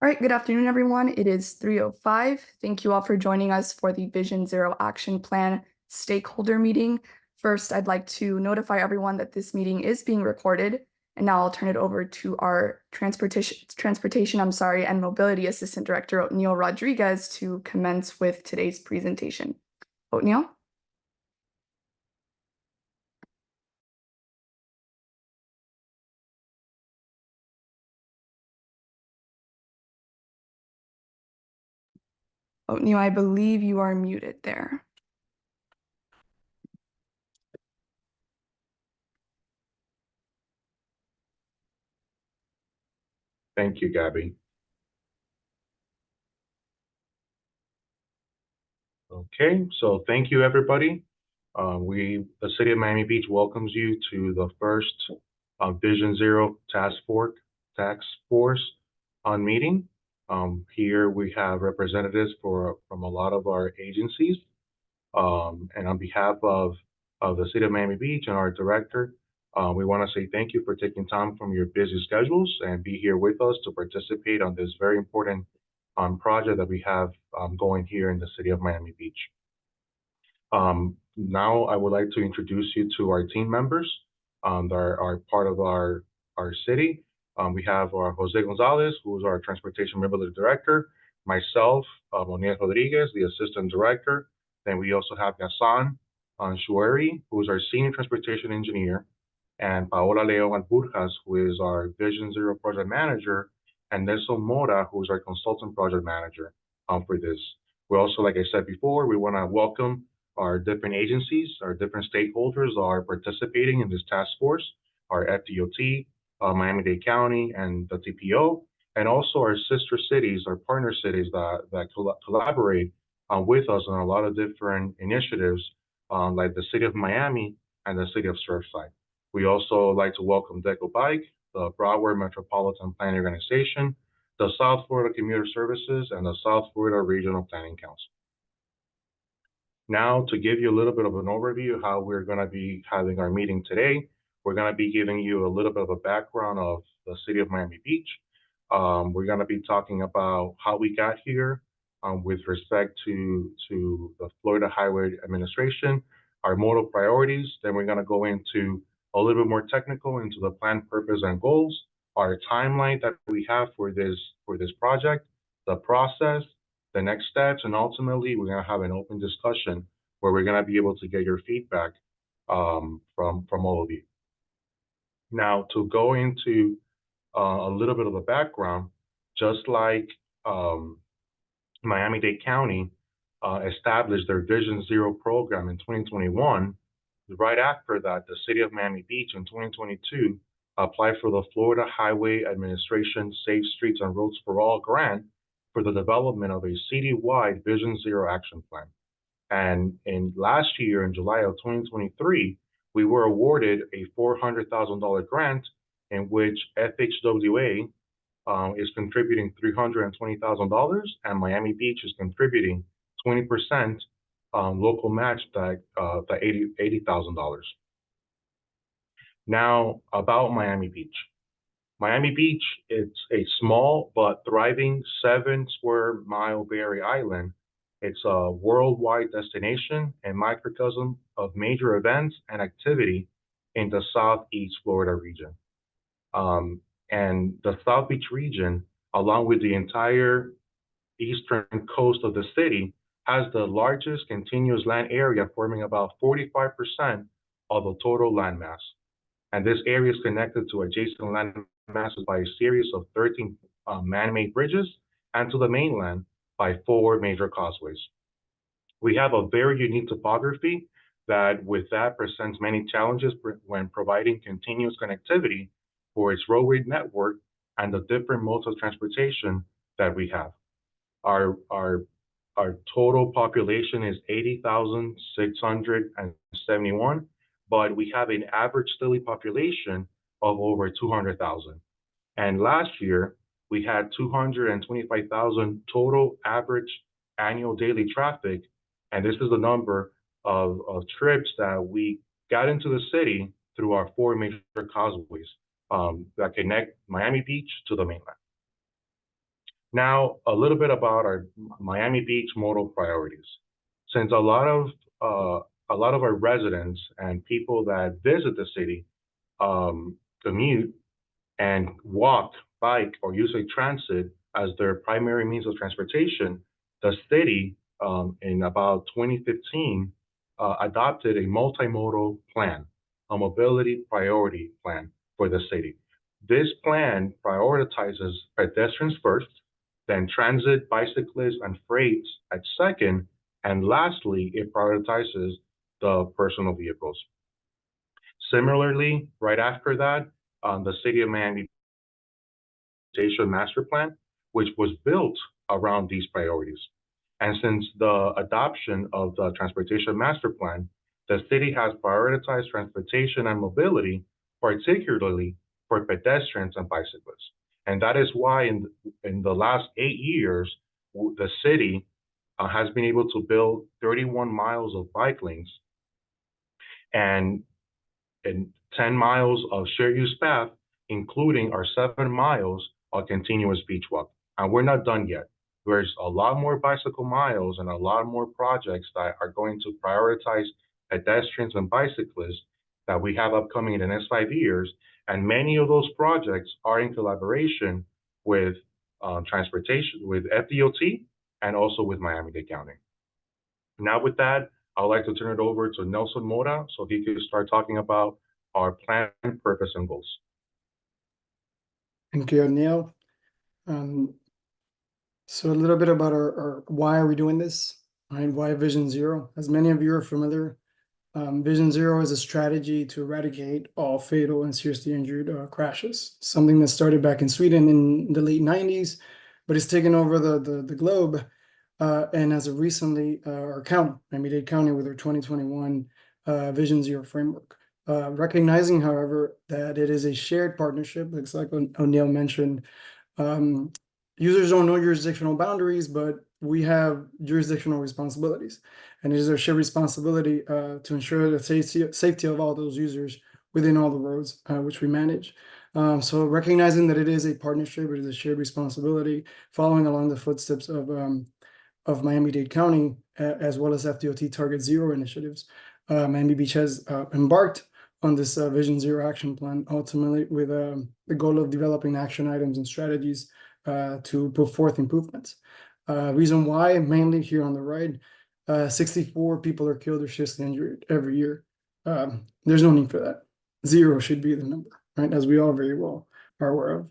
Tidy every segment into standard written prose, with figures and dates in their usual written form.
All right, good afternoon, everyone. It is 3:05. Thank you all for joining us for the Vision Zero Action Plan stakeholder meeting. First, I'd like to notify everyone that this meeting is being recorded. And now I'll turn it over to our transportation and mobility assistant director, Othniel Rodriguez, to commence with today's presentation. Othniel? Othniel, I believe you are muted there. Thank you, Gabby. Okay, so thank you, everybody. The City of Miami Beach welcomes you to the first Vision Zero Task Force meeting. Here we have representatives from a lot of our agencies. And on behalf of the City of Miami Beach and our director, we want to say thank you for taking time from your busy schedules and be here with us to participate on this very important project that we have going here in the City of Miami Beach. Now I would like to introduce you to our team members that are part of our city. We have Jose Gonzalez, who is our Transportation Mobility Director, myself, Othniel Rodriguez, the Assistant Director. Then we also have Gassan Shueri, who is our Senior Transportation Engineer, and Paola Leon Alburjas, who is our Vision Zero Project Manager, and Nelson Mora, who is our Consultant Project Manager for this. We also, like I said before, we want to welcome our different agencies, our different stakeholders are participating in this task force, our FDOT, Miami-Dade County, and the TPO, and also our sister cities, our partner cities that collaborate with us on a lot of different initiatives, like the City of Miami and the City of Surfside. We also like to welcome Deco Bike, the Broward Metropolitan Planning Organization, the South Florida Commuter Services, and the South Florida Regional Planning Council. Now, to give you a little bit of an overview of how we're going to be having our meeting today, we're going to be giving you a little bit of a background of the City of Miami Beach. We're going to be talking about how we got here with respect to the Florida Highway Administration, our modal priorities. Then we're going to go into a little bit more technical into the plan, purpose, and goals, our timeline that we have for this project, the process, the next steps, and ultimately we're going to have an open discussion where we're going to be able to get your feedback from all of you. Now, to go into a little bit of a background, just like Miami-Dade County established their Vision Zero program in 2021, right after that, the City of Miami Beach in 2022 applied for the Florida Highway Administration Safe Streets and Roads for All grant for the development of a citywide Vision Zero action plan. And in last year, in July of 2023, we were awarded a $400,000 grant in which FHWA is contributing $320,000 and Miami Beach is contributing 20% local match, that $80,000. Now, about Miami Beach. Miami Beach, it's a small but thriving 7-square-mile Bay Area island. It's a worldwide destination and microcosm of major events and activity in the Southeast Florida region. And the South Beach region, along with the entire eastern coast of the city, has the largest continuous land area, forming about 45% of the total land mass. And this area is connected to adjacent land masses by a series of 13 man-made bridges and to the mainland by 4 major causeways. We have a very unique topography that with that presents many challenges when providing continuous connectivity for its roadway network and the different modes of transportation that we have. Our total population is 80,671, but we have an average daily population of over 200,000. And last year, we had 225,000 total average annual daily traffic. And this is the number of trips that we got into the city through our 4 major causeways that connect Miami Beach to the mainland. Now, a little bit about our Miami Beach modal priorities. Since a lot of our residents and people that visit the city commute and walk, bike, or use a transit as their primary means of transportation, the city in about 2015 adopted a multimodal plan, a mobility priority plan for the city. This plan prioritizes pedestrians first, then transit, bicyclists, and freight at second, and lastly, it prioritizes the personal vehicles. Similarly, right after that, the City of Miami Transportation Master Plan, which was built around these priorities. And since the adoption of the Transportation Master Plan, the city has prioritized transportation and mobility, particularly for pedestrians and bicyclists. And that is why in the last 8 years, the city has been able to build 31 miles of bike lanes and 10 miles of shared use path, including our 7 miles of continuous beach walk. And we're not done yet. There's a lot more bicycle miles and a lot more projects that are going to prioritize pedestrians and bicyclists that we have upcoming in the next 5 years. And many of those projects are in collaboration with transportation, with FDOT, and also with Miami-Dade County. Now with that, I would like to turn it over to Nelson Mora so he can start talking about our plan, purpose, and goals. Thank you, Neil. So a little bit about our why are we doing this, right? Why Vision Zero? As many of you are familiar, Vision Zero is a strategy to eradicate all fatal and seriously injured crashes. Something that started back in Sweden in the late 90s, but it's taken over the globe. And as of recently, our county, Miami-Dade County, with our 2021 Vision Zero framework. Recognizing, however, that it is a shared partnership, looks like O'Neill mentioned, users don't know jurisdictional boundaries, but we have jurisdictional responsibilities. And it is our shared responsibility to ensure the safety of all those users within all the roads which we manage. So recognizing that it is a partnership, it is a shared responsibility, following along the footsteps of Miami-Dade County, as well as FDOT Target Zero initiatives. Miami Beach has embarked on this Vision Zero action plan, ultimately with the goal of developing action items and strategies to put forth improvements. Reason why, mainly here on the right, 64 people are killed or seriously injured every year. There's no need for that. Zero should be the number, right? As we all very well are aware of.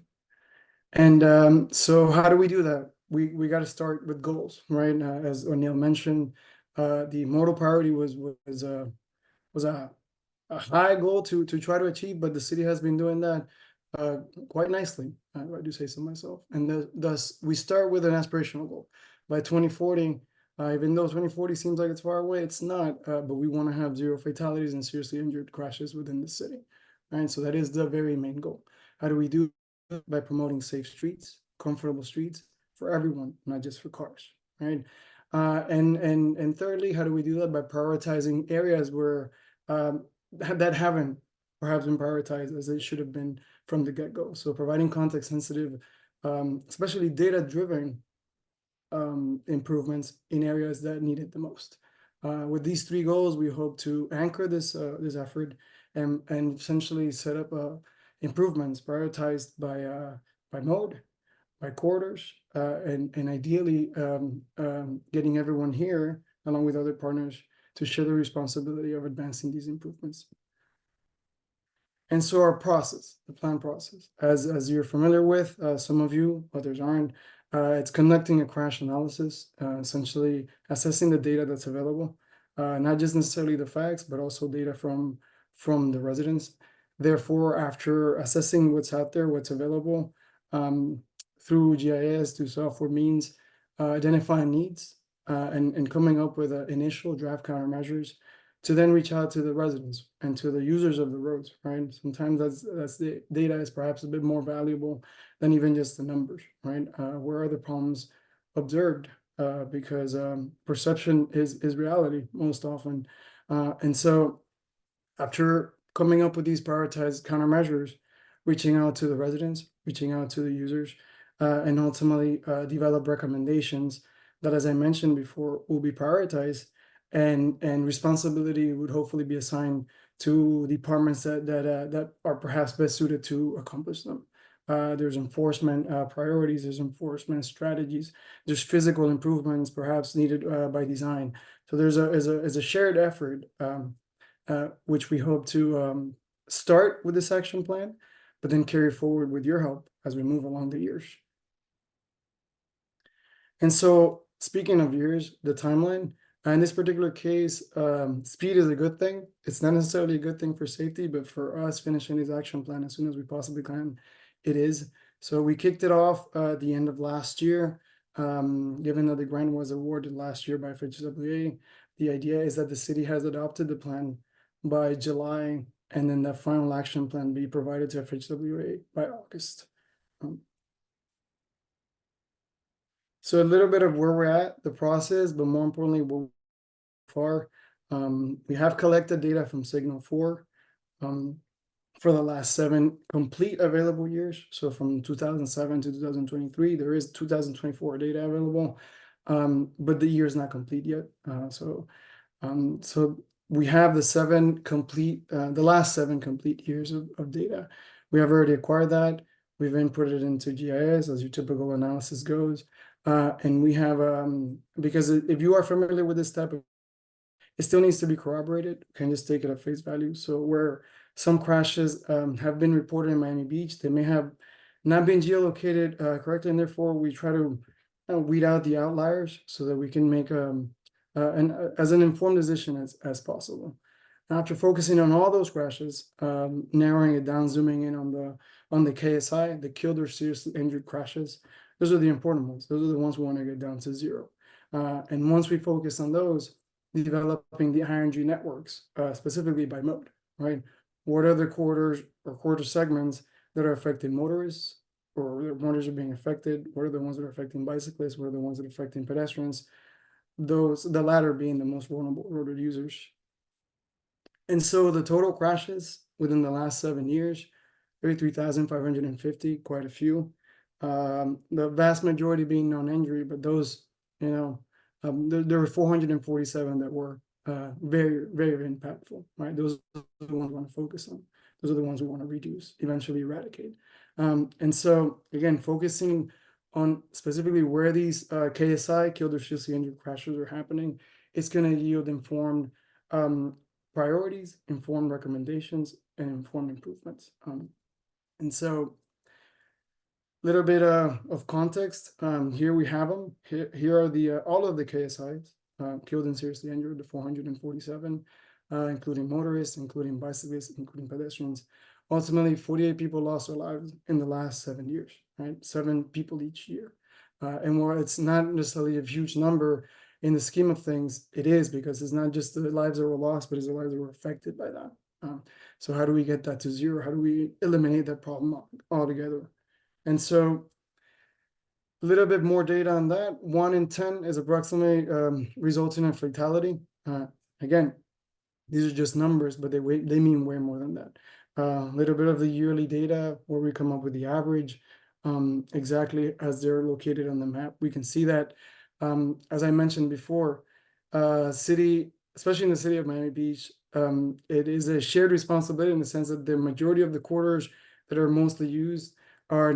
And so how do we do that? We got to start with goals, right? As O'Neill mentioned, the modal priority was a high goal to try to achieve, but the city has been doing that quite nicely. I do say so myself. And thus, we start with an aspirational goal. By 2040, even though 2040 seems like it's far away, it's not. But we want to have zero fatalities and seriously injured crashes within the city. Right? So that is the very main goal. How do we do it? By promoting safe streets, comfortable streets for everyone, not just for cars. Right? And thirdly, how do we do that? By prioritizing areas where that haven't perhaps been prioritized as they should have been from the get-go. So providing context-sensitive, especially data-driven improvements in areas that need it the most. With these three goals, we hope to anchor this effort and essentially set up improvements prioritized by mode, by quarters, and ideally getting everyone here, along with other partners, to share the responsibility of advancing these improvements. And so our process, the plan process, as you're familiar with, some of you, others aren't, it's conducting a crash analysis, essentially assessing the data that's available, not just necessarily the facts, but also data from the residents. Therefore, after assessing what's out there, what's available, through GIS, through software means, identifying needs, and coming up with initial draft countermeasures to then reach out to the residents and to the users of the roads, right? Sometimes that's the data is perhaps a bit more valuable than even just the numbers, right? Where are the problems observed? Because perception is reality most often. And so after coming up with these prioritized countermeasures, reaching out to the residents, reaching out to the users, and ultimately develop recommendations that, as I mentioned before, will be prioritized, and responsibility would hopefully be assigned to departments that are perhaps best suited to accomplish them. There's enforcement priorities, there's enforcement strategies, there's physical improvements perhaps needed by design. So there's a shared effort, which we hope to start with this action plan, but then carry forward with your help as we move along the years. And so, speaking of years, the timeline, in this particular case, speed is a good thing. It's not necessarily a good thing for safety, but for us finishing this action plan as soon as we possibly can, it is. So we kicked it off at the end of last year. Given that the grant was awarded last year by FHWA, the idea is that the city has adopted the plan by July, and then the final action plan be provided to FHWA by August. So a little bit of where we're at, the process, but more importantly, where far. We have collected data from Signal 4 for the last 7 complete available years. So from 2007 to 2023, there is 2024 data available, but the year is not complete yet. So we have the last 7 complete years of data. We have already acquired that. We've inputted it into GIS as your typical analysis goes. And we have, because if you are familiar with this type of, it still needs to be corroborated. You can just take it at face value. So where some crashes have been reported in Miami Beach, they may have not been geolocated correctly, and therefore we try to weed out the outliers so that we can make as an informed decision as possible. After focusing on all those crashes, narrowing it down, zooming in on the KSI, the killed or seriously injured crashes, those are the important ones. Those are the ones we want to get down to 0. And once we focus on those, developing the IRNG networks, specifically by mode, right? What are the corridors or quarter segments that are affecting motorists, or motorists are being affected? What are the ones that are affecting bicyclists? What are the ones that are affecting pedestrians? The latter being the most vulnerable road users. And so the total crashes within the last 7 years, 33,550, quite a few. The vast majority being non-injury, but those, there were 447 that were very, very impactful, right? Those are the ones we want to focus on. Those are the ones we want to reduce, eventually eradicate. And so, again, focusing on specifically where these KSI, killed or seriously injured crashes are happening, it's going to yield informed priorities, informed recommendations, and informed improvements. And so, little bit of context. Here we have them. Here are the all of the KSIs killed and seriously injured, the 447, including motorists, including bicyclists, including pedestrians. Ultimately, 48 people lost their lives in the last 7 years, right? 7 people each year. And while it's not necessarily a huge number in the scheme of things, it is, because it's not just the lives that were lost, but it's the lives that were affected by that. So how do we get that to 0? How do we eliminate that problem altogether? And so a little bit more data on that. 1 in 10 is approximately resulting in fatality. Again, these are just numbers, but they mean way more than that. A little bit of the yearly data where we come up with the average, exactly as they're located on the map. We can see that, as I mentioned before, city, especially in the city of Miami Beach, it is a shared responsibility in the sense that the majority of the corridors that are mostly used are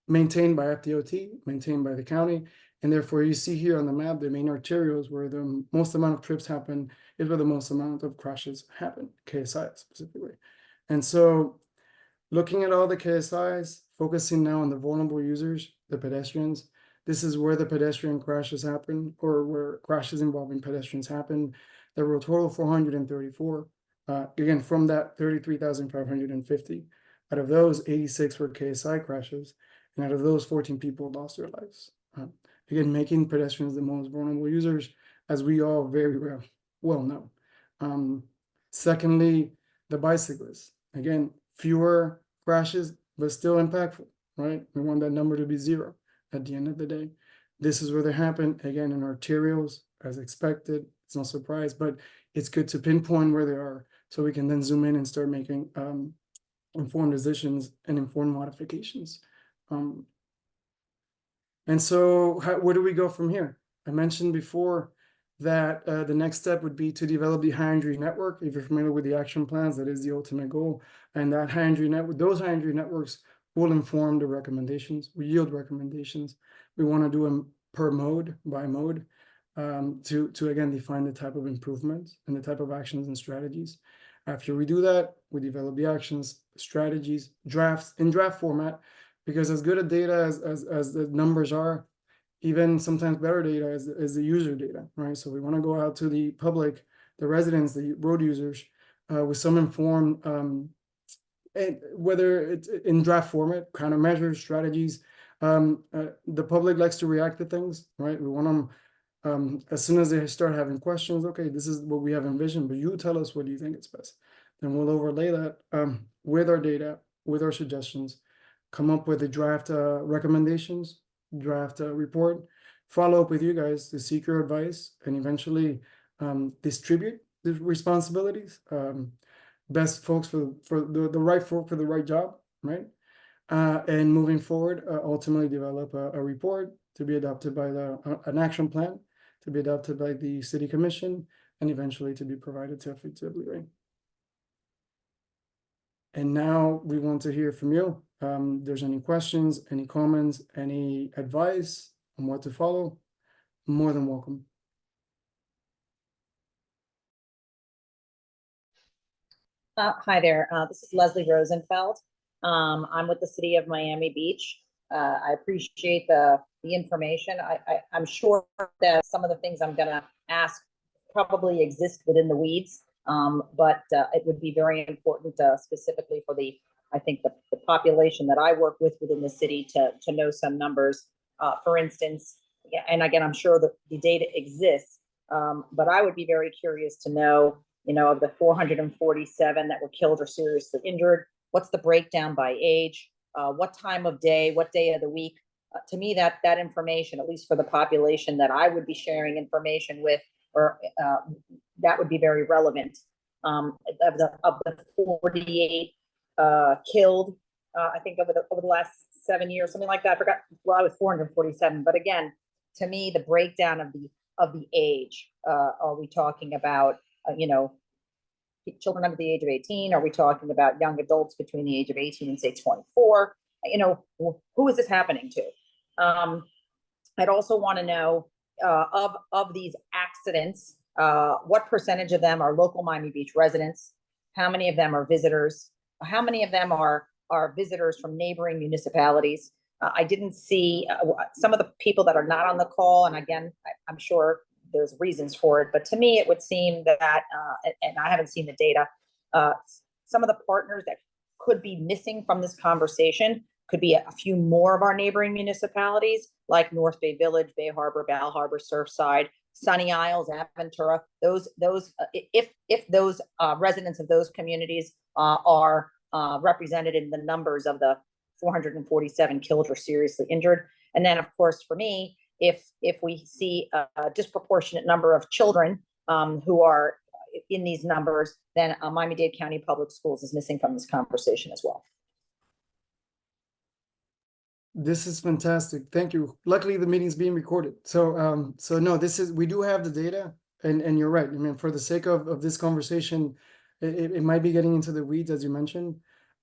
maintained by FDOT, maintained by the county, and therefore you see here on the map the main arterials where the most amount of trips happen is where the most amount of crashes happen, KSI specifically. And so looking at all the KSIs, focusing now on the vulnerable users, the pedestrians, this is where the pedestrian crashes happen, or where crashes involving pedestrians happen. There were a total of 434. Again, from that 33,550. Out of those, 86 were KSI crashes, and out of those, 14 people lost their lives. Again, making pedestrians the most vulnerable users, as we all very well know. Secondly, the bicyclists. Again, fewer crashes, but still impactful, right? We want that number to be 0 at the end of the day. This is where they happen, again, in arterials, as expected. It's no surprise, but it's good to pinpoint where they are so we can then zoom in and start making informed decisions and informed modifications And so where do we go from here? I mentioned before that the next step would be to develop the high injury network. If you're familiar with the action plans, that is the ultimate goal. And that high injury network, those high injury networks will inform the recommendations. We yield recommendations. We want to do them per mode, by mode, to again define the type of improvements and the type of actions and strategies. After we do that, we develop the actions, strategies, drafts in draft format, because as good a data as the numbers are, even sometimes better data is the user data, right? So we want to go out to the public, the residents, the road users, with some informed, and whether it's in draft format, countermeasures, strategies. The public likes to react to things, right? We want them, as soon as they start having questions, okay, this is what we have envisioned, but you tell us what do you think is best. Then we'll overlay that with our data, with our suggestions, come up with the draft recommendations, draft report, follow up with you guys to seek your advice, and eventually distribute the responsibilities. Best folks for the right folk for the right job, right? And moving forward, ultimately develop a report to be adopted by an action plan to be adopted by the city commission, and eventually to be provided to FHWA. And now we want to hear from you. There's any questions, any comments, any advice on what to follow, more than welcome. Hi there. This is Leslie Rosenfeld. I'm with the city of Miami Beach. I appreciate the information. I'm sure that some of the things I'm going to ask probably exist within the weeds, but it would be very important specifically for I think the population that I work with within the city to know some numbers. For instance, and again, I'm sure that the data exists, but I would be very curious to know, of the 447 that were killed or seriously injured, what's the breakdown by age, what time of day, what day of the week? To me, that information, at least for the population that I would be sharing information with, or that would be very relevant. Of the 48 killed, I think over the last 7 years, something like that. I forgot. Well, I was 447, but again, to me, the breakdown of the age. Are we talking about children under the age of 18? Are we talking about young adults between the age of 18 and say 24? Who is this happening to? I'd also want to know of these accidents, what percentage of them are local Miami Beach residents? How many of them are visitors? How many of them are visitors from neighboring municipalities? I didn't see some of the people that are not on the call, and again, I'm sure there's reasons for it, but to me, it would seem that, and I haven't seen the data, some of the partners that could be missing from this conversation could be a few more of our neighboring municipalities, like North Bay Village, Bay Harbor, Bal Harbor, Surfside, Sunny Isles, Aventura. Those if those residents of those communities are represented in the numbers of the 447 killed or seriously injured. And then, of course, for me, if we see a disproportionate number of children who are in these numbers, then Miami-Dade County Public Schools is missing from this conversation as well. This is fantastic. Thank you. Luckily, the meeting's being recorded. So no, we do have the data, and you're right. I mean, for the sake of this conversation, it might be getting into the weeds, as you mentioned,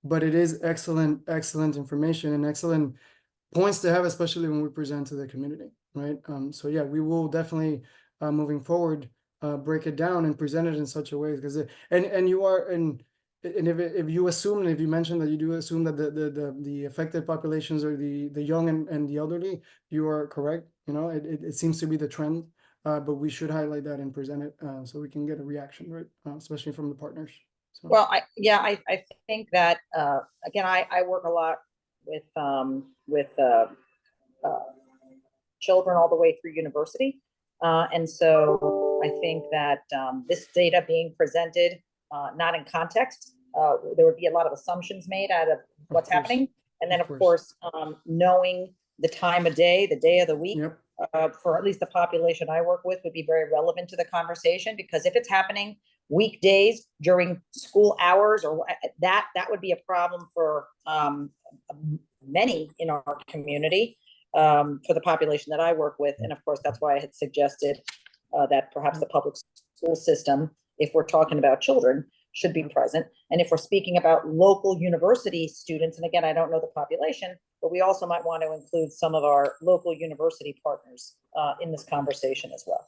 but it is excellent information and excellent points to have, especially when we present to the community, right? So yeah, we will definitely, moving forward, break it down and present it in such a way, because if you assume, and if you mentioned that you do assume that the affected populations are the young and the elderly, you are correct. It seems to be the trend, but we should highlight that and present it so we can get a reaction, right? Especially from the partners. So. Well, I think that again, I work a lot with children all the way through university, and so I think that this data being presented not in context, there would be a lot of assumptions made out of what's happening, and then of course knowing the time of day, the day of the week. Yep. For at least the population I work with would be very relevant to the conversation, because if it's happening weekdays during school hours, or that would be a problem for many in our community for the population that I work with. And of course, that's why I had suggested that perhaps the public school system, if we're talking about children, should be present. And if we're speaking about local university students, and again, I don't know the population, but we also might want to include some of our local university partners in this conversation as well.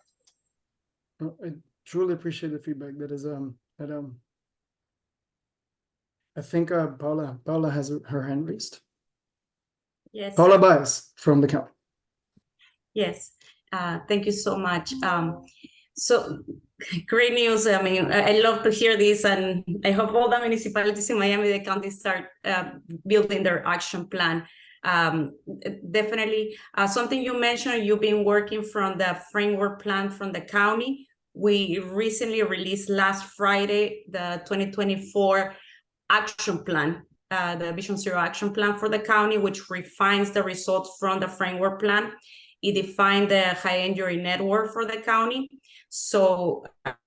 I truly appreciate the feedback. That is I think Paula has her hand raised. Yes. Paula Baez from the county. Yes. Thank you so much. So great news. I mean, I love to hear this, and I hope all the municipalities in Miami-Dade County start building their action plan. Definitely, something you mentioned, you've been working from the framework plan from the county. We recently released last Friday the 2024 action plan, the Vision Zero action plan for the county, which refines the results from the framework plan. It defined the high injury network for the county. So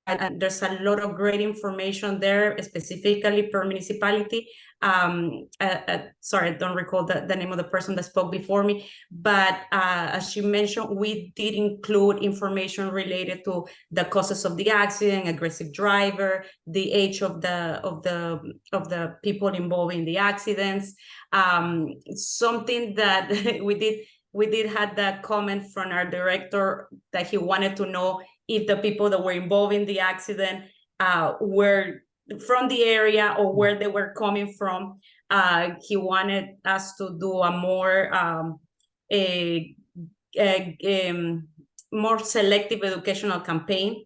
there's a lot of great information there, specifically per municipality. Sorry, I don't recall the name of the person that spoke before me, but as you mentioned, we did include information related to the causes of the accident, aggressive driver, the age of the people involved in the accidents. Something that we did have that comment from our director that he wanted to know if the people that were involved in the accident were from the area or where they were coming from. He wanted us to do a more selective educational campaign.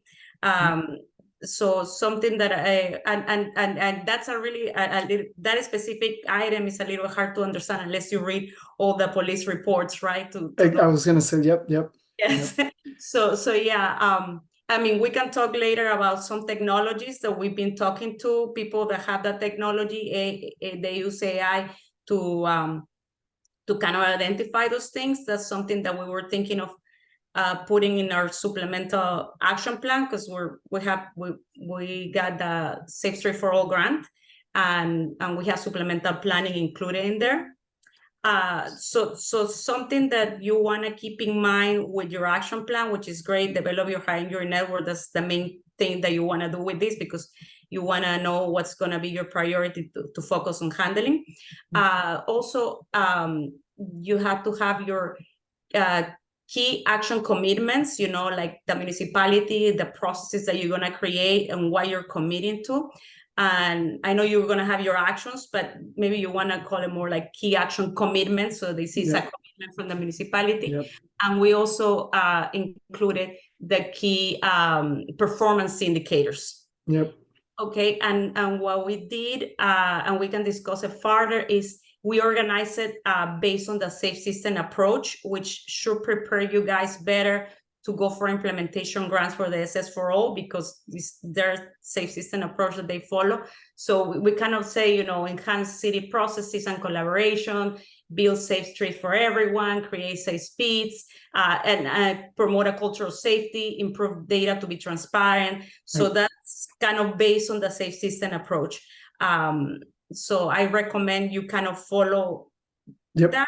So something that and that's a really that specific item is a little hard to understand unless you read all the police reports, right? I was gonna say, yep. Yes. Yep. So yeah, I mean, we can talk later about some technologies that we've been talking to people that have that technology. They use AI to kind of identify those things. That's something that we were thinking of putting in our supplemental action plan, because we got the Safe Street for All grant, and we have supplemental planning included in there. So something that you want to keep in mind with your action plan, which is great, develop your high injury network. That's the main thing that you want to do with this, because you want to know what's going to be your priority to focus on handling. Also, you have to have your key action commitments, like the municipality, the processes that you're going to create and what you're committing to. And I know you're going to have your actions, but maybe you want to call it more like key action commitments. So this is a commitment from the municipality. Yep. And we also included the key performance indicators. Yep. Okay. And what we did, and we can discuss it further, is we organize it based on the safe system approach, which should prepare you guys better to go for implementation grants for the SS4O, because it's their safe system approach that they follow. So we kind of say, enhance city processes and collaboration, build safe streets for everyone, create safe speeds, and promote a culture of safety, improve data to be transparent. So that's kind of based on the safe system approach. So I recommend you kind of follow that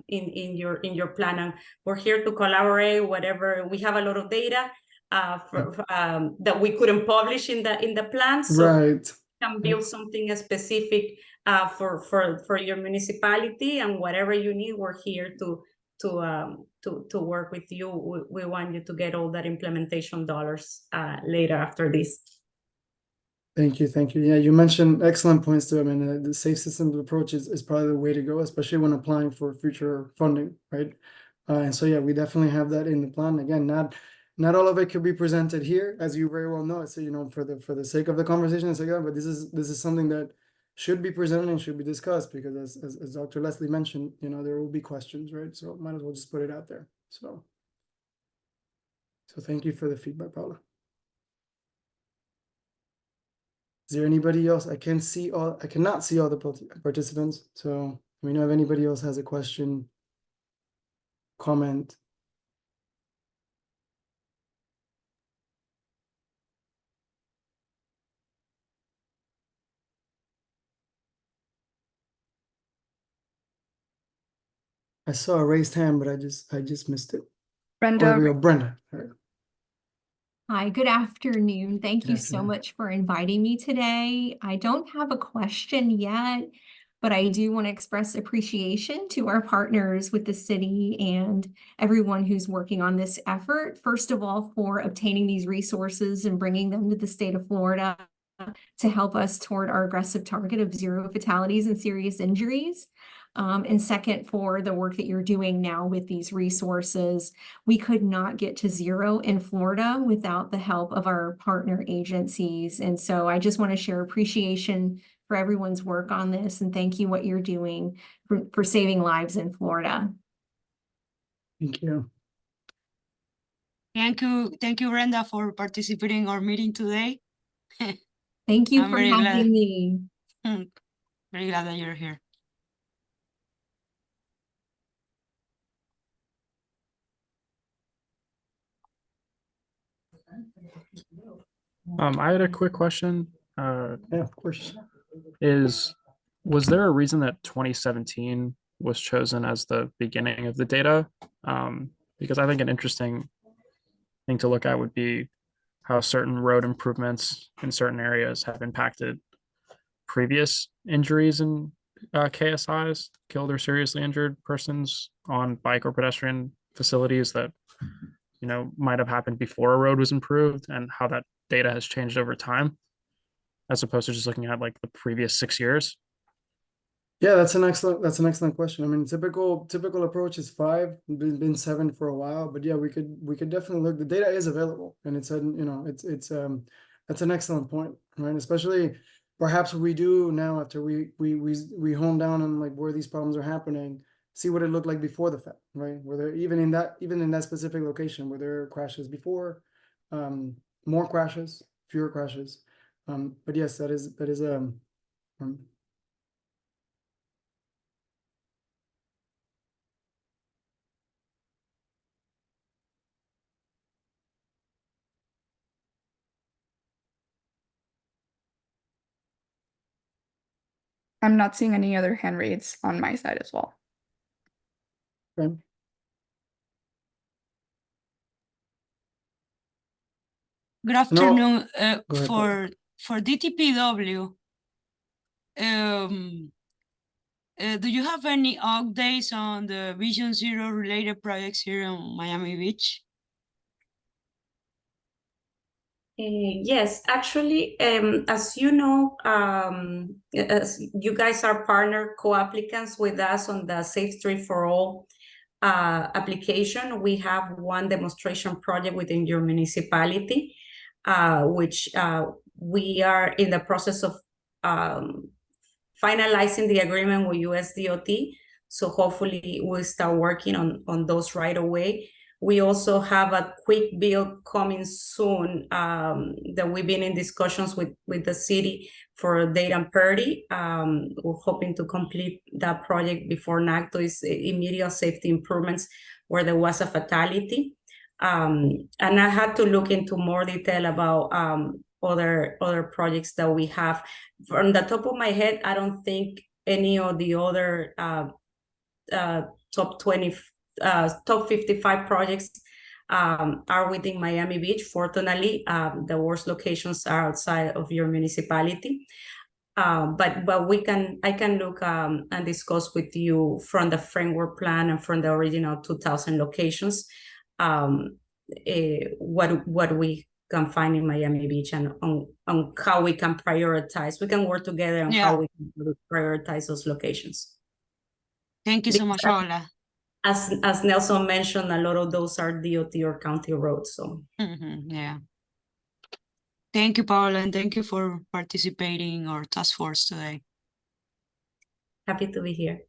in your plan. And we're here to collaborate. Whatever, we have a lot of data that we couldn't publish in the plan, so you can build something specific for your municipality, and whatever you need, we're here to work with you. We want you to get all that implementation dollars later after this. Thank you. Yeah, you mentioned excellent points too. I mean, the safe systems approach is probably the way to go, especially when applying for future funding, right? And so yeah, we definitely have that in the plan. Again, not all of it could be presented here, as you very well know. So for the sake of the conversation, it's like, but this is something that should be presented and should be discussed, because as Dr. Leslie mentioned, there will be questions, right? So might as well just put it out there. So thank you for the feedback, Paula. Is there anybody else? I cannot see all the participants. So let me know if anybody else has a question, comment. I saw a raised hand, but I just missed it. Oh, there Brenda, we go, Brenda. All right. Hi, good afternoon. Thank Good you so afternoon. much for inviting me today. I don't have a question yet, but I do want to express appreciation to our partners with the city and everyone who's working on this effort. First of all, for obtaining these resources and bringing them to the state of Florida to help us toward our aggressive target of 0 fatalities and serious injuries. And second, for the work that you're doing now with these resources. We could not get to 0 in Florida without the help of our partner agencies. And so I just want to share appreciation for everyone's work on this and thank you what you're doing for saving lives in Florida. Thank you. Thank you, Brenda, for participating in our meeting today. Thank you I'm for very glad. having me. Very glad that you're here. I had a quick question. Yeah, of course. Was there a reason that 2017 was chosen as the beginning of the data? Because I think an interesting thing to look at would be how certain road improvements in certain areas have impacted previous injuries and KSIs, killed or seriously injured persons on bike or pedestrian facilities that might have happened before a road was improved, and how that data has changed over time, as opposed to just looking at like the previous 6 years. Yeah, that's an excellent question. I mean, typical approach is 5, been 7 for a while, but yeah, we could definitely look. The data is available, and it's that's an excellent point, right? Especially perhaps what we do now after we hone down on like where these problems are happening, see what it looked like before the fact, right? Where there even in that specific location where there are crashes before, more crashes, fewer crashes. But yes, that is I'm not seeing any other hand raised on my side as well. okay. Good No, afternoon. go ahead, For DTPW, do you have any updates on the Vision Zero related projects here in Miami Beach? Yes, actually, as you know, as you guys are partner co-applicants with us on the Safe Street for All application, we have one demonstration project within your municipality, which we are in the process of finalizing the agreement with USDOT. So hopefully we'll start working on those right away. We also have a quick build coming soon that we've been in discussions with the city for Dayton Purdy. We're hoping to complete that project before NACTO is immediate safety improvements where there was a fatality. And I had to look into more detail about other projects that we have. From the top of my head, I don't think any of the other top 20 top 55 projects are within Miami Beach. Fortunately, the worst locations are outside of your municipality. But I can look and discuss with you from the framework plan and from the original 2000 locations what we can find in Miami Beach and on how we can prioritize. We can work together on how we can prioritize those locations. Thank you so much, Paola. As Nelson mentioned, a lot of those are DOT or county roads. So Yeah. Thank you, Paola, and thank you for participating in our task force today. Happy to be here.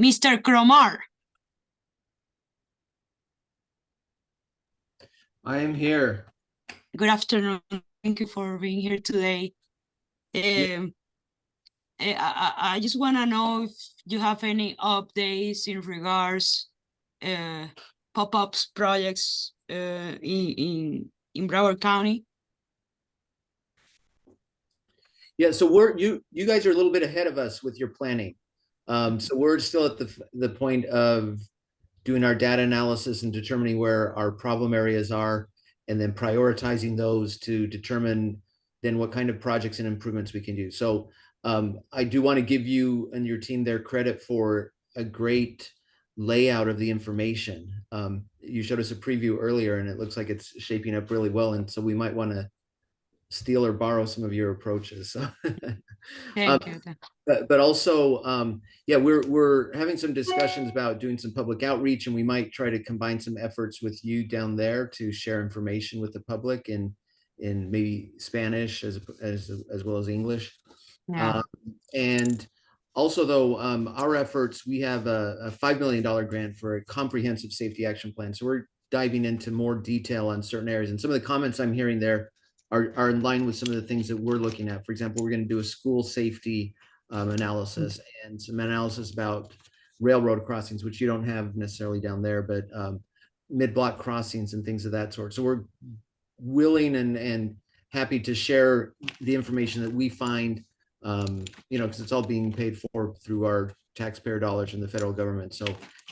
Mr. Cromar. I am here. Good afternoon. Thank you for being here today. I just want to know if you have any updates in regards pop-ups projects in Broward County. Yeah, so you guys are a little bit ahead of us with your planning. So we're still at the point of doing our data analysis and determining where our problem areas are, and then prioritizing those to determine then what kind of projects and improvements we can do. So I do want to give you and your team their credit for a great layout of the information. You showed us a preview earlier, and it looks like it's shaping up really well. And so we might want to steal or borrow some of your approaches. So Thank you. but also, yeah, we're having some discussions about doing some public outreach, and we might try to combine some efforts with you down there to share information with the public in maybe Spanish as well as English. Yeah. And also, though, our efforts, we have a $5 million grant for a comprehensive safety action plan. So we're diving into more detail on certain areas, and some of the comments I'm hearing there are in line with some of the things that we're looking at. For example, we're going to do a school safety analysis and some analysis about railroad crossings, which you don't have necessarily down there, but mid-block crossings and things of that sort. So we're willing and happy to share the information that we find, because it's all being paid for through our taxpayer dollars and the federal government. So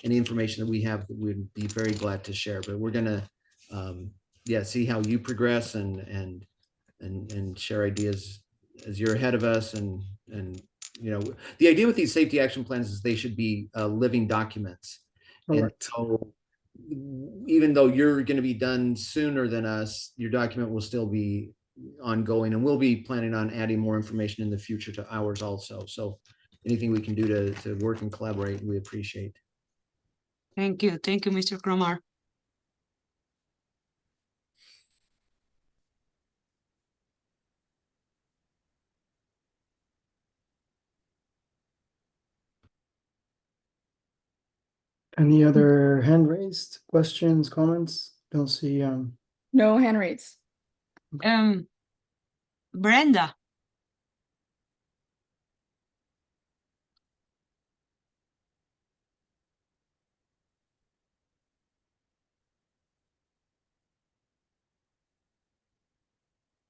any information that we have, we'd be very glad to share. But we're going to see how you progress and share ideas as you're ahead of us. And the idea with these safety action plans is they should be living documents. And so even though you're going to be done sooner than us, your document will still be ongoing, and we'll be planning on adding more information in the future to ours also. So anything we can do to work and collaborate, we appreciate. Thank you, Mr. Cromar. Any other hand raised questions, comments? Don't see. No hand raised. Brenda.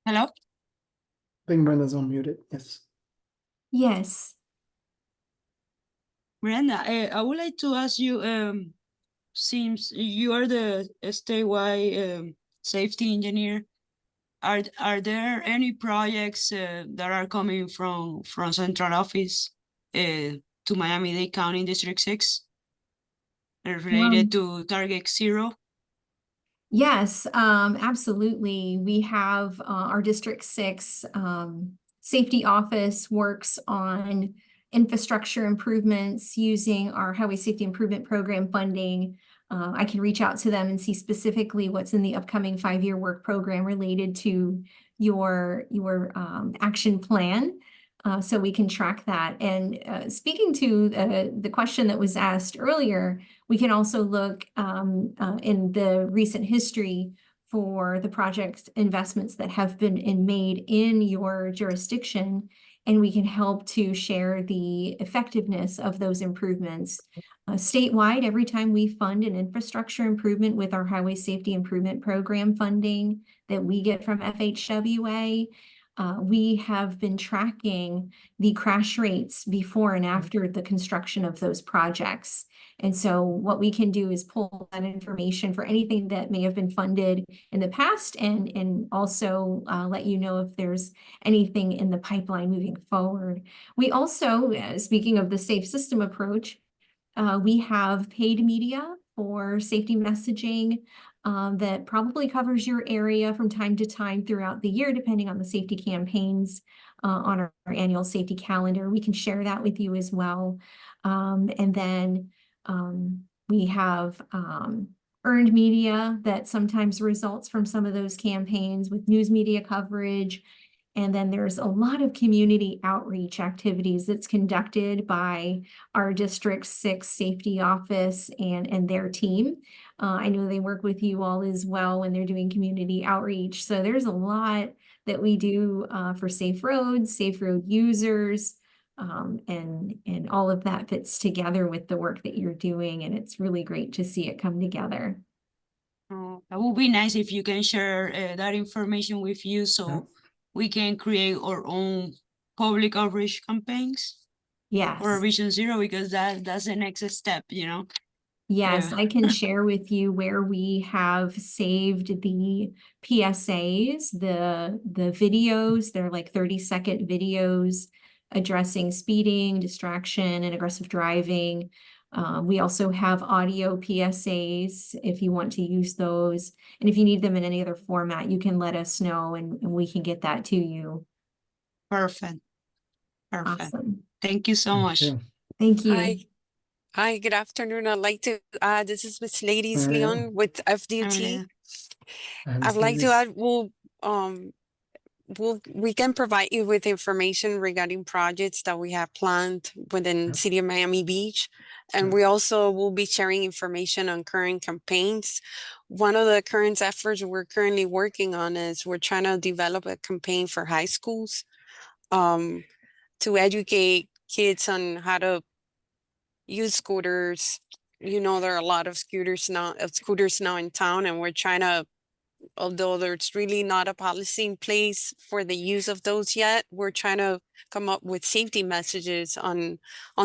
Hello? I think Brenda's unmuted. Yes. Yes. Brenda, I would like to ask you, since you are the statewide safety engineer, are there any projects that are coming from central office to Miami-Dade County District 6 related to Target Zero? Yes, absolutely. We have our District 6 safety office works on infrastructure improvements using our Highway Safety Improvement Program funding. I can reach out to them and see specifically what's in the upcoming 5-year work program related to your action plan. So we can track that. And speaking to the question that was asked earlier, we can also look in the recent history for the project investments that have been made in your jurisdiction, and we can help to share the effectiveness of those improvements. Statewide, every time we fund an infrastructure improvement with our Highway Safety Improvement Program funding that we get from FHWA, we have been tracking the crash rates before and after the construction of those projects. And so what we can do is pull that information for anything that may have been funded in the past, and also let you know if there's anything in the pipeline moving forward. We also, speaking of the safe system approach, we have paid media for safety messaging that probably covers your area from time to time throughout the year, depending on the safety campaigns on our annual safety calendar. We can share that with you as well. And then we have earned media that sometimes results from some of those campaigns with news media coverage. And then there's a lot of community outreach activities that's conducted by our District 6 Safety Office and their team. I know they work with you all as well when they're doing community outreach. So there's a lot that we do for safe roads, safe road users, and all of that fits together with the work that you're doing. And it's really great to see it come together. That would be nice if you can share that information with you, so we can create our own public outreach campaigns. Yes. for Vision Zero, because that's the next step, you know? Yes, Yeah. I can share with you where we have saved the PSAs, the videos. They're like 30-second videos addressing speeding, distraction, and aggressive driving. We also have audio PSAs if you want to use those. And if you need them in any other format, you can let us know and we can get that to you. Perfect. Perfect. Awesome. Thank you so much. Okay. Thank you. Hi. Hi, good afternoon. I'd like to this is Miss Ladies All right. Leon with FDT. I'd like to add we can provide you with information regarding projects that we have planned within Yep. City of Miami Beach. And Yep. we also will be sharing information on current campaigns. One of the current efforts we're currently working on is we're trying to develop a campaign for high schools to educate kids on how to use scooters. You know, there are a lot of scooters now in town, and we're trying to, although there's really not a policy in place for the use of those yet, we're trying to come up with safety messages on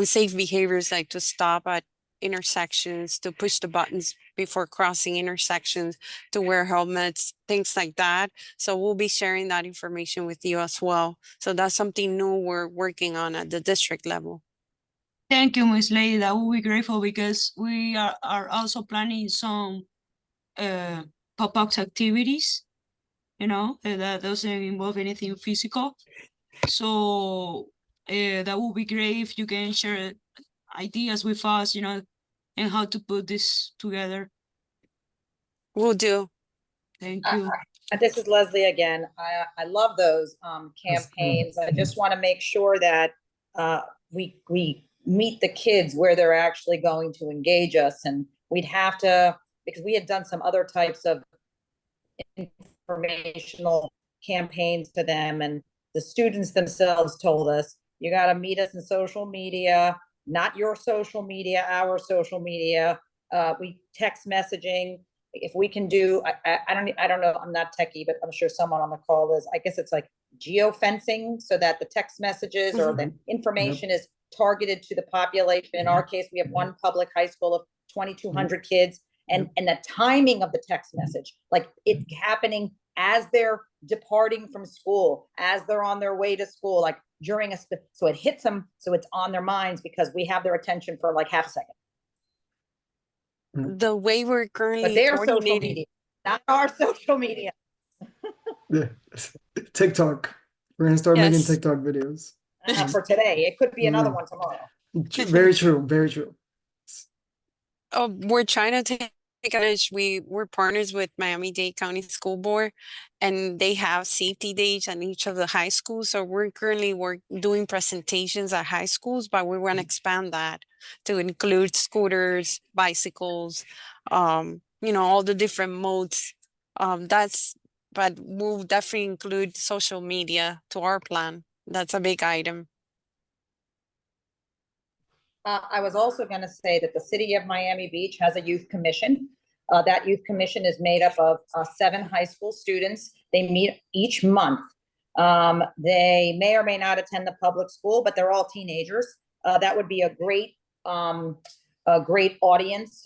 safe behaviors, like to stop at intersections, to push the buttons before crossing intersections, to wear helmets, things like that. So we'll be sharing that information with you as well. So that's something new we're working on at the district level. Thank you, Miss Lady. That will be grateful, because we are also planning some pop-up activities, you know, that doesn't involve anything physical. So that would be great if you can share ideas with us, you know, and how to put this together. We'll do. Thank you. This is Leslie again. I love those campaigns. I just want to make sure that we meet the kids where they're actually going to engage us, and we'd have to, because we had done some other types of informational campaigns to them, and the students themselves told us, you got to meet us in social media, not your social media, our social media. We text messaging. If we can do, I don't know, I'm not techie, but I'm sure someone on the call is. I guess it's like geofencing, so that the text messages or the information is targeted to the population. In our case, we have one public high school of 2,200 kids, and the timing of the text message, like it happening as they're departing from school, as they're on their way to school, like during so it hits them, so it's on their minds, because we have their attention for like half a second. The way we're currently But their social coordinating, media, not our social media. Yeah. TikTok. We're gonna start making Yes. TikTok videos. For today, it could be another one tomorrow. Very true. Very true. we're trying to take advantage. We're partners with Miami-Dade County School Board, and they have safety days at each of the high schools. So we're currently doing presentations at high schools, but we want to expand that to include scooters, bicycles, you know, all the different modes. But we'll definitely include social media to our plan. That's a big item. I was also going to say that the city of Miami Beach has a youth commission. That youth commission is made up of 7 high school students. They meet each month. They may or may not attend the public school, but they're all teenagers. That would be a great audience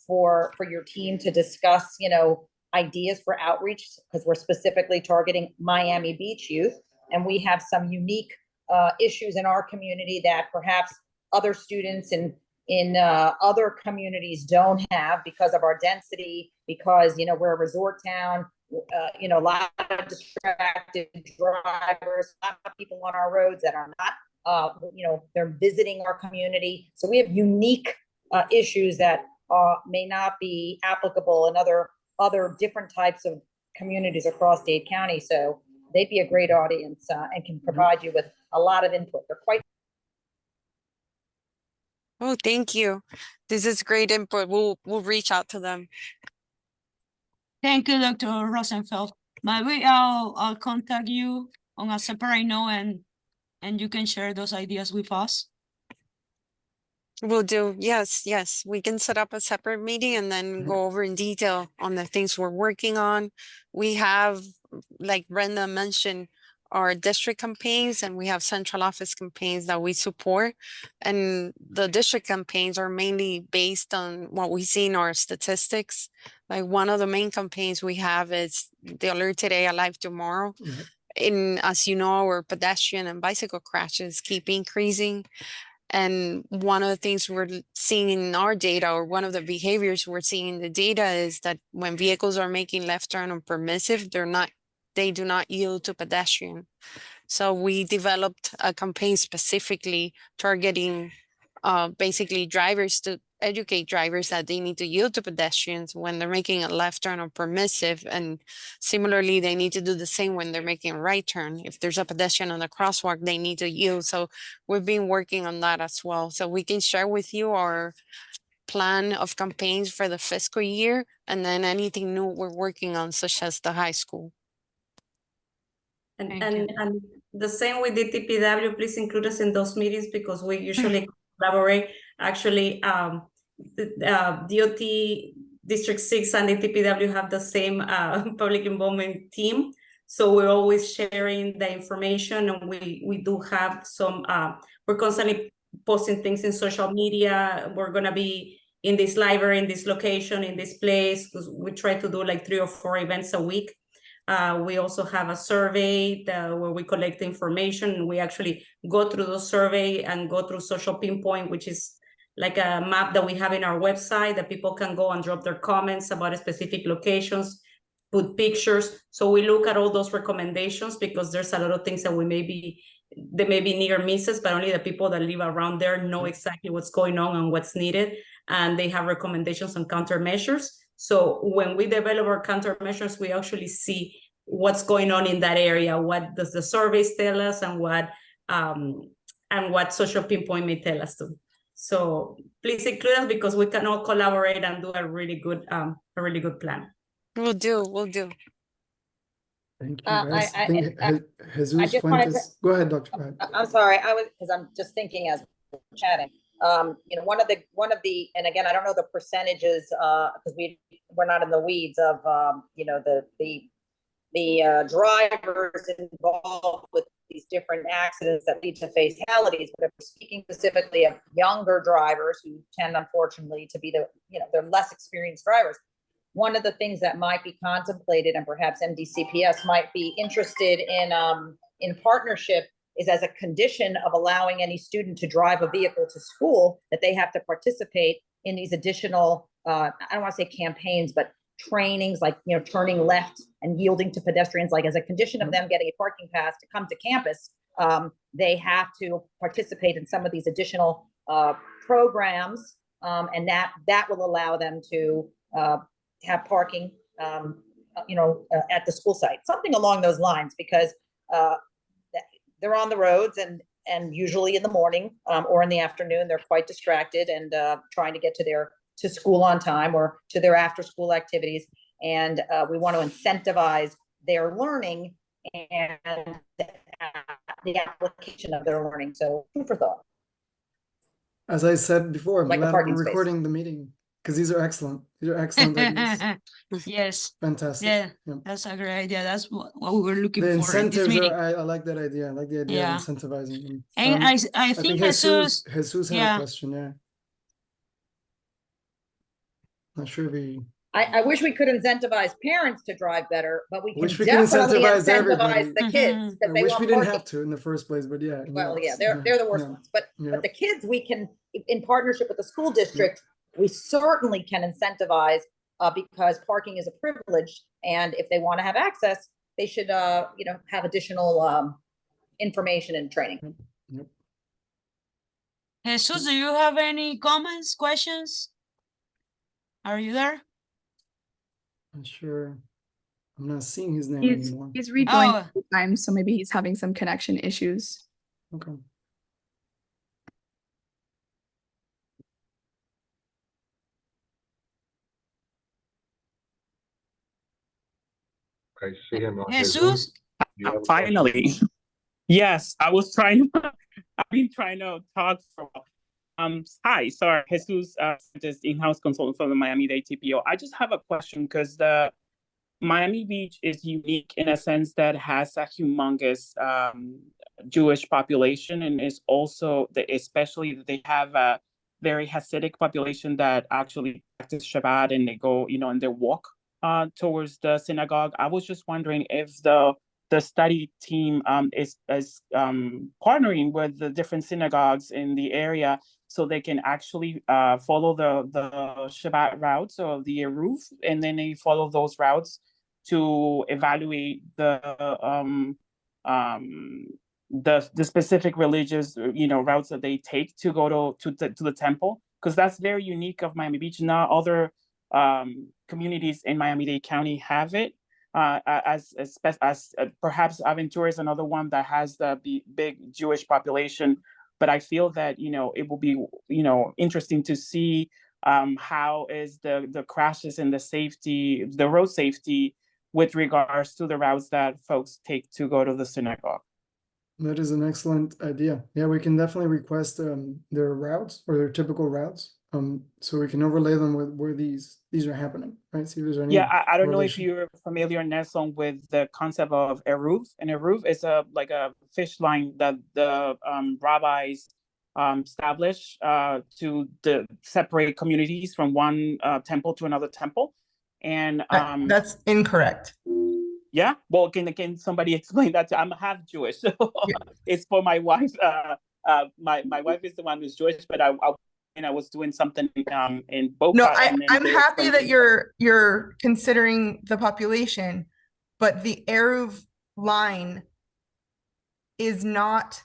for your team to discuss, you know, ideas for outreach, because we're specifically targeting Miami Beach youth, and we have some unique issues in our community that perhaps other students in other communities don't have, because of our density, because, you know, we're a resort town, you know, a lot of distracted drivers, a lot of people on our roads that are not, you know, they're visiting our community. So we have unique issues that may not be applicable in other different types of communities across Dade County. So they'd be a great audience and can provide you with a lot of input. They're quite. Oh, thank you. This is great input. We'll reach out to them. Thank you, Dr. Rosenfeld. Maybe I'll contact you on a separate note, and you can share those ideas with us. We'll do. Yes, yes. We can set up a separate meeting and then go over in detail on the things we're working on. We have, like Brenda mentioned, our district campaigns, and we have central office campaigns that we support. And the district campaigns are mainly based on what we see in our statistics. Like one of the main campaigns we have is the Alert Today, Alive Tomorrow. Yep. As you know, our pedestrian and bicycle crashes keep increasing. And one of the things we're seeing in our data, or one of the behaviors we're seeing in the data, is that when vehicles are making left turn on permissive, they do not yield to pedestrian. So we developed a campaign specifically targeting basically drivers, to educate drivers that they need to yield to pedestrians when they're making a left turn on permissive. And similarly, they need to do the same when they're making a right turn. If there's a pedestrian on the crosswalk, they need to yield. So we've been working on that as well. So we can share with you our plan of campaigns for the fiscal year, and then anything new we're working on, such as the high school. And the same with the DPW, please include us in those meetings, because we usually collaborate. Actually, DOT District 6 and the DPW have the same public involvement team. So we're always sharing the information, and we do have some, we're constantly posting things in social media. We're gonna be in this library, in this location, in this place, because we try to do like 3 or 4 events a week. We also have a survey where we collect information. We actually go through the survey and go through Social Pinpoint, which is like a map that we have in our website that people can go and drop their comments about specific locations, put pictures. So we look at all those recommendations, because there's a lot of things that they may be near misses, but only the people that live around there know exactly what's going on and what's needed. And they have recommendations on countermeasures. So when we develop our countermeasures, we actually see what's going on in that area. What does the surveys tell us, and what Social Pinpoint may tell us to. So please include us, because we can all collaborate and do a really good plan. We'll do. Thank you, I- guys. I- I think I Jesus just wanted to- Fuentes. Go ahead, Doctor. Go ahead. I'm sorry, because I'm just thinking as we're chatting. One of the, and again, I don't know the percentages, because we're not in the weeds of, the drivers involved with these different accidents that lead to fatalities. But if we're speaking specifically of younger drivers who tend, unfortunately, to be they're less experienced drivers. One of the things that might be contemplated, and perhaps MDCPS might be interested in partnership, is as a condition of allowing any student to drive a vehicle to school, that they have to participate in these additional, I don't want to say campaigns, but trainings, like, turning left and yielding to pedestrians, like as a condition of them getting a parking pass to come to campus. They have to participate in some of these additional programs, and that will allow them to have parking, at the school site, something along those lines, because they're on the roads, and usually in the morning or in the afternoon, they're quite distracted and trying to get to school on time, or to their after school activities. And we want to incentivize their learning and the application of their learning. So food for thought. As I said before, I'm Like a glad parking we're space. recording the meeting, because these are excellent. These are excellent ideas. Yes, Fantastic. yeah, Yeah. that's a great idea. That's what we were looking The for in this incentives meeting. I like that idea. I like the idea Yeah. of incentivizing them. And I I think think Jesus had yeah. a question. Yeah. Not sure if he. I wish we could incentivize parents to drive better, but we can Wish we could definitely incentivize everybody. incentivize the kids, I because they wish want we didn't parking. have to in the first place, but yeah. Well, yeah, yes, they're the worst yeah, ones, but yeah. the kids, we can, in partnership with the school district, we certainly can incentivize, because parking is a privilege, and if they want to have access, they should have additional information and training. Yep. Jesus, do you have any comments, questions? Are you there? I'm sure. I'm not seeing his name He's anymore. rejoined Oh. a few times, so maybe he's having some connection issues. Okay. I see him on Jesus? You have a question? Finally. Yes, I was trying. I've been trying to talk for a while. Hi, sorry, Jesus, just in-house consultant from the Miami-Dade TPO. I just have a question, because Miami Beach is unique in a sense that has a humongous Jewish population, and is also especially they have a very Hasidic population that actually practice Shabbat, and they go, and they walk towards the synagogue. I was just wondering if the study team is partnering with the different synagogues in the area, so they can actually follow the Shabbat routes of the Eruv, and then they follow those routes to evaluate the specific religious routes that they take to go to the temple, because that's very unique of Miami Beach. Not other communities in Miami-Dade County have it. As perhaps Aventura is another one that has the big Jewish population, but I feel that it will be interesting to see how is the crashes and the road safety with regards to the routes that folks take to go to the synagogue. That is an excellent idea. Yeah, we can definitely request their routes or their typical routes. So we can overlay them with where these are happening, right? See if there's any. Yeah, I don't know if correlation. you're familiar, Nelson, with the concept of eruv. And eruv is like a fish line that the rabbis establish to separate communities from one temple to another temple. And that's incorrect. yeah, well, can somebody explain that? I'm half Jewish, so Yeah. it's for my wife. My wife is the one who's Jewish, but I was doing something in Boca. No, and I'm they happy that explained- you're considering the population, but the Eruv line is not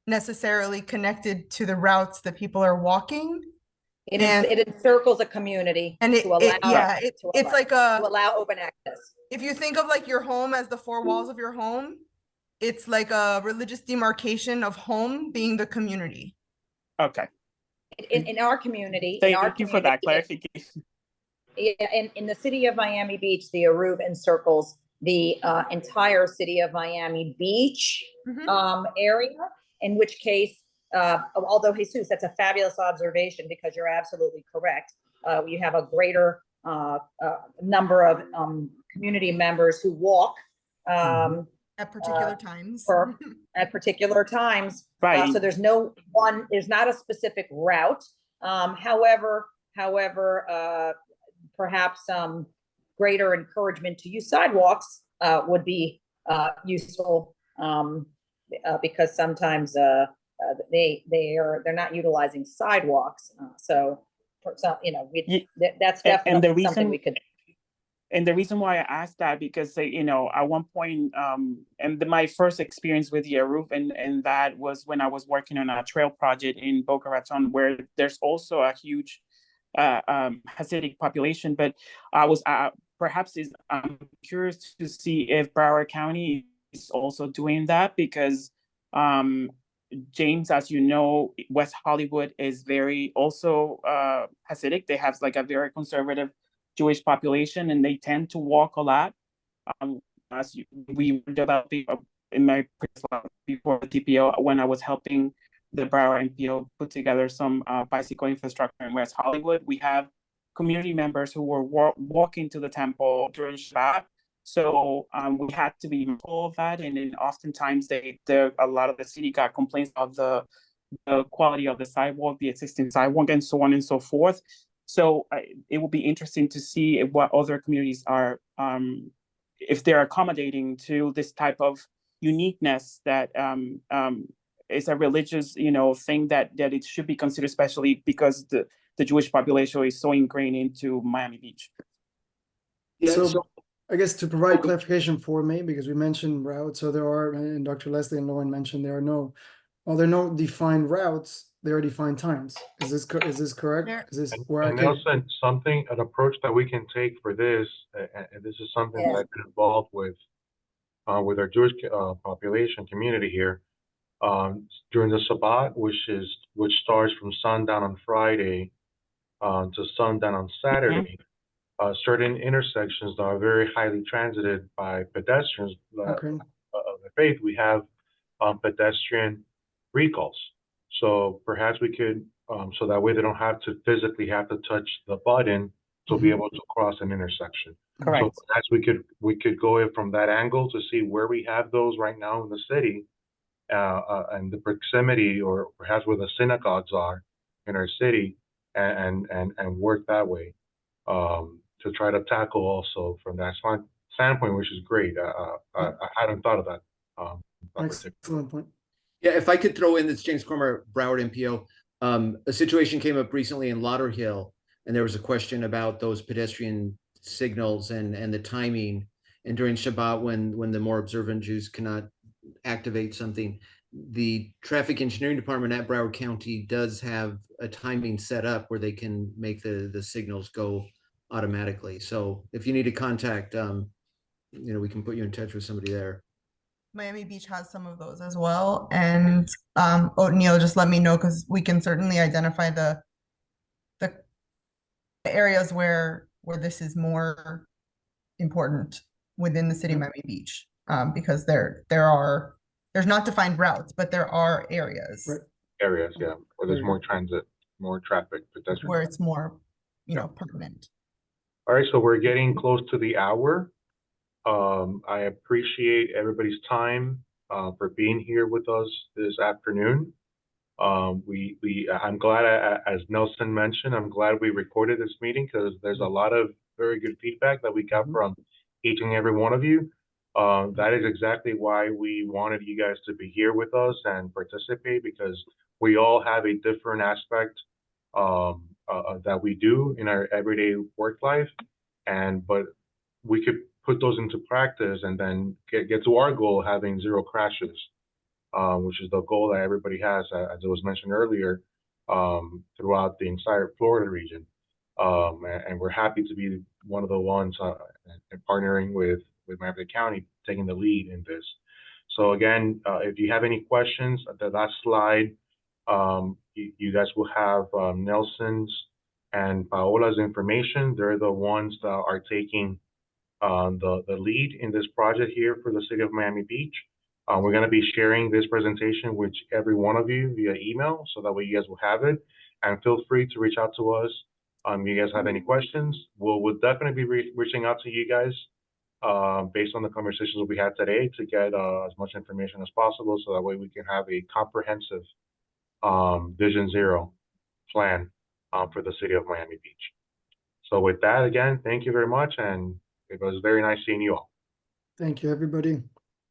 necessarily connected to the routes that people are walking. It And- it encircles a community And to allow it's like to allow open access. if you think of like your home as the four walls of your home, it's like a religious demarcation of home being the community. Okay. In our community, Thank you for that clarification. Yeah, in the city of Miami Beach, the Eruv encircles the entire city of Miami Beach area, in which case, although Jesus, that's a fabulous observation because you're absolutely correct. You have a greater number of community members who walk At particular times. At particular times. Right. So there's not a specific route. However, perhaps greater encouragement to use sidewalks would be useful because sometimes they're not utilizing sidewalks. So that's definitely something we could. And the reason why I asked that, because at one point, and my first experience with Eruv, and that was when I was working on a trail project in Boca Raton, where there's also a huge Hasidic population. But I was I'm curious to see if Broward County is also doing that, because James, as you know, West Hollywood is very also Hasidic. They have like a very conservative Jewish population, and they tend to walk a lot. We were developing in my before the TPO, when I was helping the Broward NPO put together some bicycle infrastructure in West Hollywood. We have community members who were walking to the temple during Shabbat. So we had to be mindful of that, and then oftentimes a lot of the city got complaints of the quality of the sidewalk, the existing sidewalk, and so on and so forth. So it will be interesting to see what other communities are, if they're accommodating to this type of uniqueness that is a religious, thing that it should be considered, especially because the Jewish population is so ingrained into Miami Beach. Yeah, So I guess to provide clarification for me, because we mentioned routes, so there are, and Dr. Leslie and Lauren mentioned there are no defined routes. There are defined times. Is this correct? Is this where I can? Nelson, an approach that we can take for this, and this is something that I've been involved with our Jewish population community here, during the Shabbat, which starts from sundown on Friday to sundown on Saturday. Certain intersections that are very highly transited by pedestrians of the faith, we have pedestrian recalls. So perhaps we could, so that way they don't have to physically have to touch the button to be able to cross an intersection. Correct. So as we could go in from that angle to see where we have those right now in the city, and the proximity, or perhaps where the synagogues are in our city, and work that way, to try to tackle also from that standpoint, which is great. I hadn't thought of that. That particular. Excellent point. Yeah, if I could throw in this, James Cormer, Broward MPO. A situation came up recently in Lauderhill, and there was a question about those pedestrian signals and the timing. And during Shabbat, when the more observant Jews cannot activate something, the traffic engineering department at Broward County does have a timing set up where they can make the signals go automatically. So if you need to contact, we can put you in touch with somebody there. Miami Beach has some of those as well. And O'Neill, just let me know, because we can certainly identify the areas where this is more important within the city of Miami Beach. Because there's not defined routes, but there are areas. Right. Areas, yeah, where there's more transit, more traffic, pedestrian. Where it's more, pertinent. All right, so we're getting close to the hour. I appreciate everybody's time for being here with us this afternoon. I'm glad, as Nelson mentioned, I'm glad we recorded this meeting, because there's a lot of very good feedback that we got from each and every one of you. That is exactly why we wanted you guys to be here with us and participate, because we all have a different aspect that we do in our everyday work life, but we could put those into practice and then get to our goal, having zero crashes, which is the goal that everybody has, as it was mentioned earlier, throughout the entire Florida region. And we're happy to be one of the ones partnering with Miami County, taking the lead in this. So again, if you have any questions, the last slide, you guys will have Nelson's and Paola's information. They're the ones that are taking the lead in this project here for the city of Miami Beach. We're going to be sharing this presentation with every one of you via email, so that way you guys will have it. And feel free to reach out to us. You guys have any questions, we'll definitely be reaching out to you guys based on the conversations we had today, to get as much information as possible, so that way we can have a comprehensive Vision Zero plan for the city of Miami Beach. So with that, again, thank you very much, and it was very nice seeing you all. Thank you, everybody.